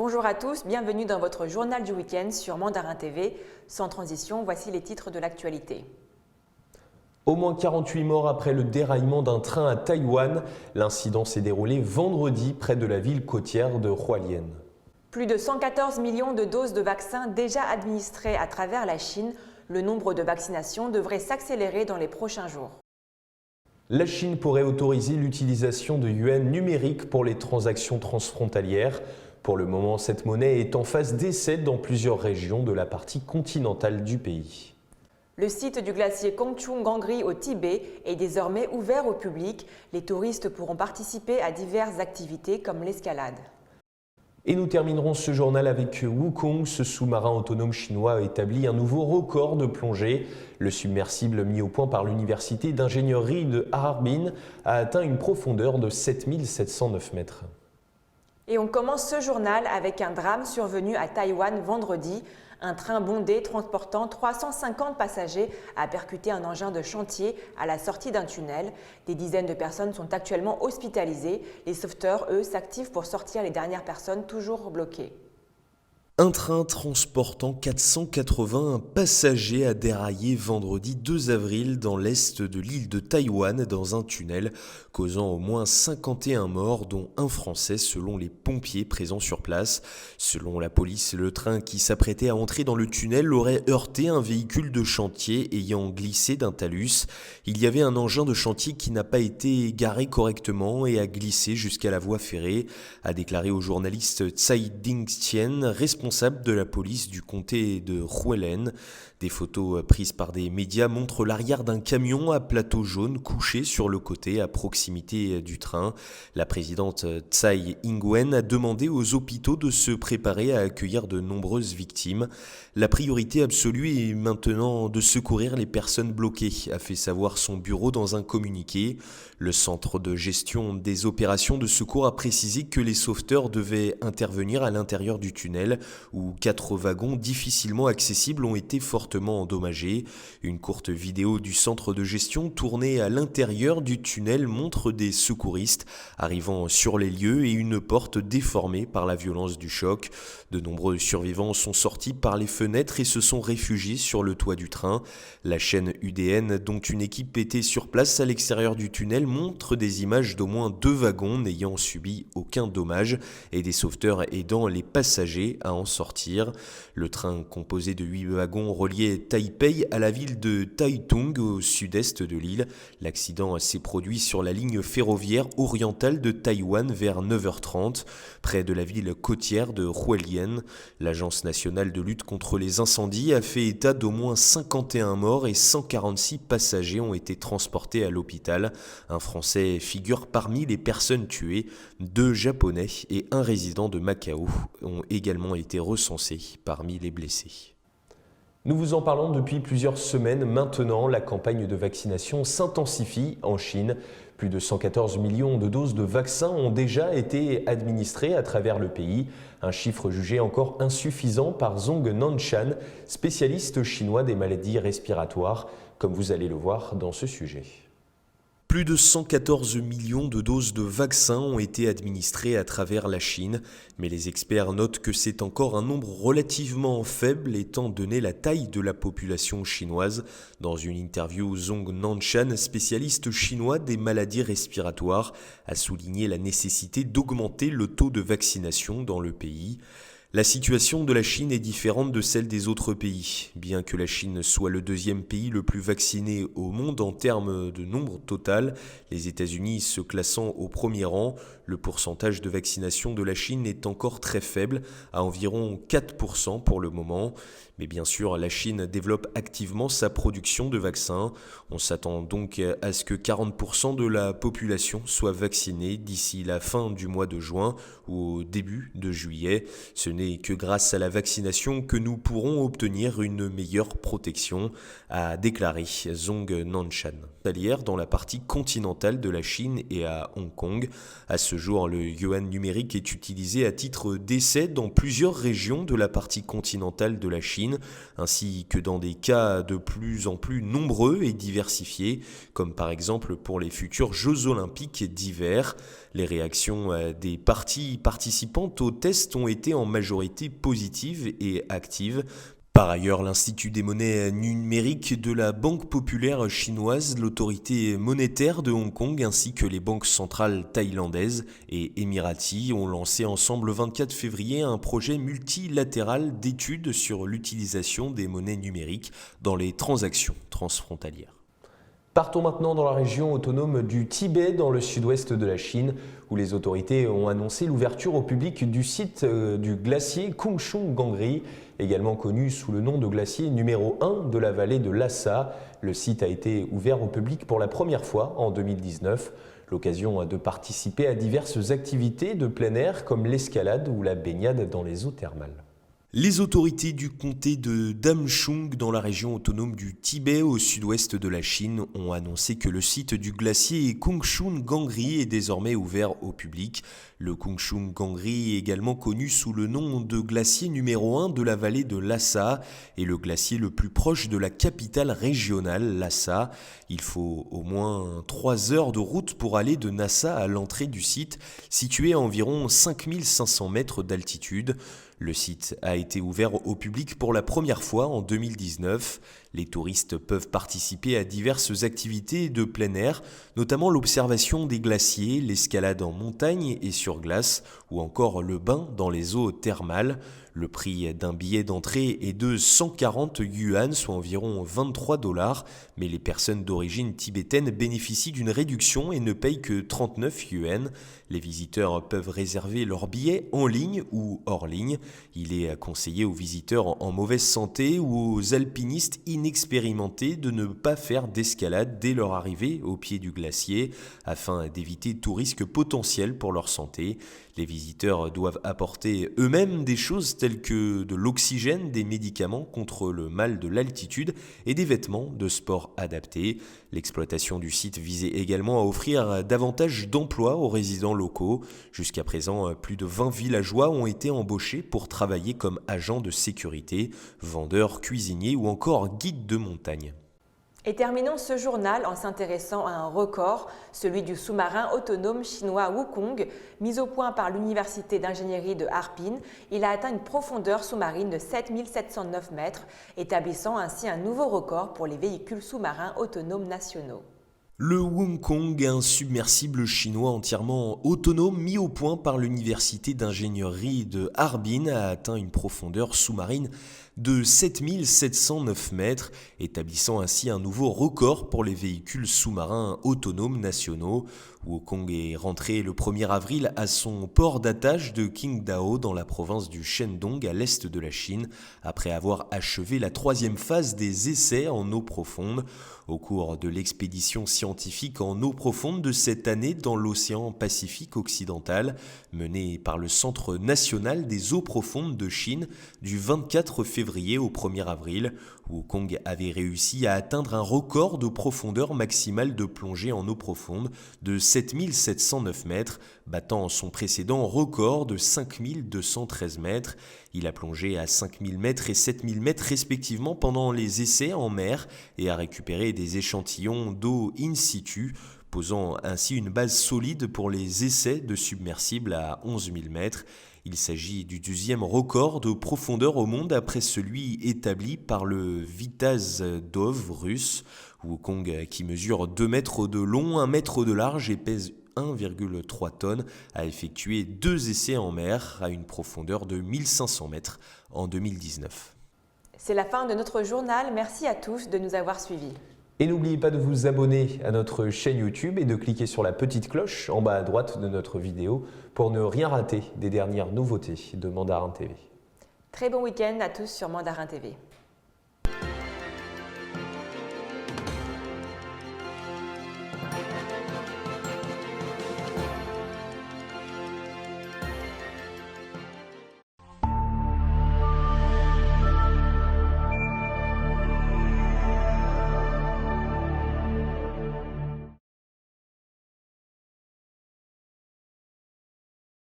Bonjour à tous, bienvenue dans votre journal du week-end sur Mandarin TV. Sans transition, voici les titres de l'actualité. Au moins 48 morts après le déraillement d'un train à Taïwan. L'incident s'est déroulé vendredi près de la ville côtière de Hualien. Plus de 114 millions de doses de vaccins déjà administrées à travers la Chine. Le nombre de vaccinations devrait s'accélérer dans les prochains jours. La Chine pourrait autoriser l'utilisation de yuan numérique pour les transactions transfrontalières. Pour le moment, cette monnaie est en phase d'essai dans plusieurs régions de la partie continentale du pays. Le site du glacier Kongchung-Gangri au Tibet est désormais ouvert au public. Les touristes pourront participer à diverses activités comme l'escalade. Et nous terminerons ce journal avec Wukong. Ce sous-marin autonome chinois a établi un nouveau record de plongée. Le submersible mis au point par l'université d'ingénierie de Harbin a atteint une profondeur de 7709 mètres. Et on commence ce journal avec un drame survenu à Taïwan vendredi. Un train bondé transportant 350 passagers a percuté un engin de chantier à la sortie d'un tunnel. Des dizaines de personnes sont actuellement hospitalisées. Les sauveteurs, eux, s'activent pour sortir les dernières personnes toujours bloquées. Un train transportant 480 passagers a déraillé vendredi 2 avril dans l'est de l'île de Taïwan dans un tunnel, causant au moins 51 morts, dont un Français selon les pompiers présents sur place. Selon la police, le train qui s'apprêtait à entrer dans le tunnel aurait heurté un véhicule de chantier ayant glissé d'un talus. Il y avait un engin de chantier qui n'a pas été garé correctement et a glissé jusqu'à la voie ferrée, a déclaré au journaliste Tsai Ding-Tien, responsable de la police du comté de Hualien. Des photos prises par des médias montrent l'arrière d'un camion à plateau jaune couché sur le côté à proximité du train. La présidente Tsai Ing-wen a demandé aux hôpitaux de se préparer à accueillir de nombreuses victimes. La priorité absolue est maintenant de secourir les personnes bloquées, a fait savoir son bureau dans un communiqué. Le centre de gestion des opérations de secours a précisé que les sauveteurs devaient intervenir à l'intérieur du tunnel où 4 wagons difficilement accessibles ont été fortement endommagés. Une courte vidéo du centre de gestion tournée à l'intérieur du tunnel montre des secouristes arrivant sur les lieux et une porte déformée par la violence du choc. De nombreux survivants sont sortis par les fenêtres et se sont réfugiés sur le toit du train. La chaîne UDN, dont une équipe était sur place à l'extérieur du tunnel, montre des images d'au moins 2 wagons n'ayant subi aucun dommage et des sauveteurs aidant les passagers à en sortir. Le train composé de 8 wagons reliait Taipei à la ville de Taitung au sud-est de l'île. L'accident s'est produit sur la ligne ferroviaire orientale de Taïwan vers 9h30, près de la ville côtière de Hualien. L'Agence nationale de lutte contre les incendies a fait état d'au moins 51 morts et 146 passagers ont été transportés à l'hôpital. Un Français figure parmi les personnes tuées. 2 Japonais et un résident de Macao ont également été recensés parmi les blessés. Nous vous en parlons depuis plusieurs semaines maintenant. La campagne de vaccination s'intensifie en Chine. Plus de 114 millions de doses de vaccins ont déjà été administrées à travers le pays. Un chiffre jugé encore insuffisant par Zhong Nanshan, spécialiste chinois des maladies respiratoires, comme vous allez le voir dans ce sujet. Plus de 114 millions de doses de vaccins ont été administrées à travers la Chine, mais les experts notent que c'est encore un nombre relativement faible étant donné la taille de la population chinoise. Dans une interview, Zhong Nanshan, spécialiste chinois des maladies respiratoires, a souligné la nécessité d'augmenter le taux de vaccination dans le pays. La situation de la Chine est différente de celle des autres pays. Bien que la Chine soit le 2e pays le plus vacciné au monde en termes de nombre total, les États-Unis se classant au premier rang, le pourcentage de vaccination de la Chine est encore très faible, à environ 4% pour le moment. Mais bien sûr, la Chine développe activement sa production de vaccins. On s'attend donc à ce que 40% de la population soit vaccinée d'ici la fin du mois de juin ou au début de juillet. Ce n'est que grâce à la vaccination que nous pourrons obtenir une meilleure protection, a déclaré Zhong Nanshan. Dans la partie continentale de la Chine et à Hong Kong. À ce jour, le yuan numérique est utilisé à titre d'essai dans plusieurs régions de la partie continentale de la Chine. Chine, ainsi que dans des cas de plus en plus nombreux et diversifiés, comme par exemple pour les futurs Jeux olympiques d'hiver. Les réactions des parties participantes au test ont été en majorité positives et actives. Par ailleurs, l'Institut des monnaies numériques de la Banque populaire chinoise, l'autorité monétaire de Hong Kong ainsi que les banques centrales thaïlandaises et émiraties ont lancé ensemble le 24 février un projet multilatéral d'études sur l'utilisation des monnaies numériques dans les transactions transfrontalières. Partons maintenant dans la région autonome du Tibet, dans le sud-ouest de la Chine, où les autorités ont annoncé l'ouverture au public du site du glacier Kungshung Gangri, également connu sous le nom de glacier numéro 1 de la vallée de Lhasa. Le site a été ouvert au public pour la première fois en 2019. L'occasion de participer à diverses activités de plein air comme l'escalade ou la baignade dans les eaux thermales. Les autorités du comté de Damchung dans la région autonome du Tibet au sud-ouest de la Chine ont annoncé que le site du glacier Kungshung Gangri est désormais ouvert au public. Le Kungshung Gangri est également connu sous le nom de glacier numéro 1 de la vallée de Lhasa et le glacier le plus proche de la capitale régionale Lhasa. Il faut au moins 3 heures de route pour aller de Lhasa à l'entrée du site, situé à environ 5500 mètres d'altitude. Le site a été ouvert au public pour la première fois en 2019. Les touristes peuvent participer à diverses activités de plein air, notamment l'observation des glaciers, l'escalade en montagne et sur glace, ou encore le bain dans les eaux thermales. Le prix d'un billet d'entrée est de 140 yuan, soit environ 23 $, mais les personnes d'origine tibétaine bénéficient d'une réduction et ne payent que 39 yuan. Les visiteurs peuvent réserver leur billet en ligne ou hors ligne. Il est conseillé aux visiteurs en mauvaise santé ou aux alpinistes inexpérimentés de ne pas faire d'escalade dès leur arrivée au pied du glacier, afin d'éviter tout risque potentiel pour leur santé. Les visiteurs doivent apporter eux-mêmes des choses telles que de l'oxygène, des médicaments contre le mal de l'altitude et des vêtements de sport adaptés. L'exploitation du site visait également à offrir davantage d'emplois aux résidents locaux. Jusqu'à présent, plus de 20 villageois ont été embauchés pour travailler comme agents de sécurité, vendeurs, cuisiniers ou encore guides de montagne. Et terminons ce journal en s'intéressant à un record, celui du sous-marin autonome chinois Wukong, mis au point par l'université d'ingénierie de Harbin. Il a atteint une profondeur sous-marine de 7709 mètres, établissant ainsi un nouveau record pour les véhicules sous-marins autonomes nationaux. Le Wukong, un submersible chinois entièrement autonome mis au point par l'université d'ingénierie de Harbin, a atteint une profondeur sous-marine de 7709 mètres, établissant ainsi un nouveau record pour les véhicules sous-marins autonomes nationaux. Wukong est rentré le 1er avril à son port d'attache de Qingdao dans la province du Shandong à l'est de la Chine, après avoir achevé la 3e phase des essais en eau profonde. Au cours de l'expédition scientifique en eau profonde de cette année dans l'océan Pacifique occidental, menée par le Centre national des eaux profondes de Chine du 24 février au 1er avril, Wukong avait réussi à atteindre un record de profondeur maximale de plongée en eau profonde de 7709 mètres, battant son précédent record de 5213 mètres. Il a plongé à 5000 mètres et 7000 mètres respectivement pendant les essais en mer et a récupéré des échantillons d'eau in situ, posant ainsi une base solide pour les essais de submersibles à 11 000 mètres. Il s'agit du 12e record de profondeur au monde après celui établi par le Vitaz Dov russe. Wukong, qui mesure 2 mètres de long, 1 mètre de large et pèse 1,3 tonnes, a effectué 2 essais en mer à une profondeur de 1500 mètres en 2019. C'est la fin de notre journal. Merci à tous de nous avoir suivis. Et n'oubliez pas de vous abonner à notre chaîne YouTube et de cliquer sur la petite cloche en bas à droite de notre vidéo pour ne rien rater des dernières nouveautés de Mandarin TV. Très bon week-end à tous sur Mandarin TV.